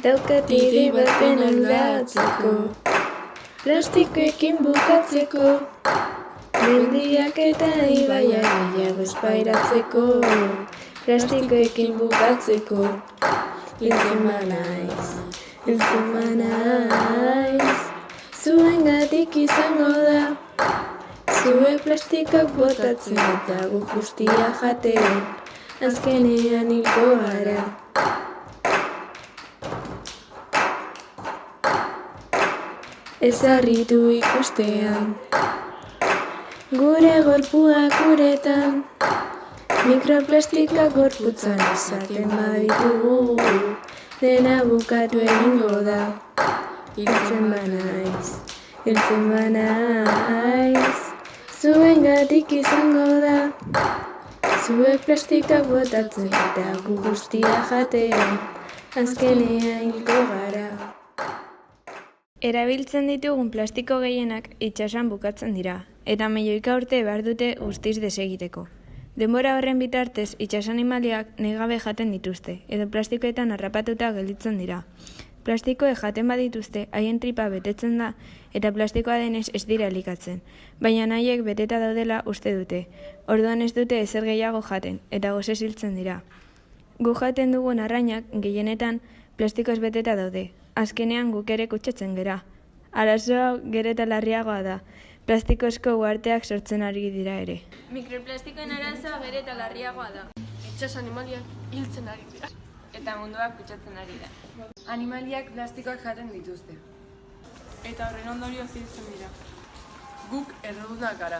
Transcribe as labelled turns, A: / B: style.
A: Daukat ide baten aldatzeko, plastikoekin bukatzeko, mendiak eta ibaiak gehiago espairatzeko, plastikoekin bukatzeko, hiltzen banaiz, zuengatik izango da, zuek plastikak botatzen eta gu guztia jaten, azkenean hilko gara. Ez harritu ikustean, gure gorpuak uretan, mikroplastikak gorputzan izaten baditugu, dena bukatu egingo da. Hiltzen banaiz, zuengatik izango da, zuek plastikak botatzen eta gu guztia jaten, azkenean hilko gara.
B: Erabiltzen ditugun plastiko gehienak itsasoan bukatzen dira, eta milioika urte behar dute guztiz desegiteko. Denbora horren bitartez, itsas animaliak nahi gabe jaten dituzte, edo plastikoetan harrapatuta gelditzen dira. Plastikoek jaten badituzte, haien tripa betetzen da, eta plastikoa denez ez dira elikatzen, baina haiek beteta daudela uste dute. Orduan ez dute ezer gehiago jaten, eta gozez hiltzen dira. Gu jaten dugun arrainak gehienetan plastikoz beteta daude. Azkenean guk ere kutsatzen gera. Arazoa gero eta larriagoa da. Plastikozko uharteak sortzen ari dira ere.
C: Mikroplastikoen arazoa gero eta larriagoa da.
D: Itsas animaliak hiltzen ari dira.
C: Eta munduak kutsatzen ari da.
E: Animaliak plastikoak jaten dituzte.
D: Eta horren ondorioz hiltzen dira.
E: Guk errudunak gara.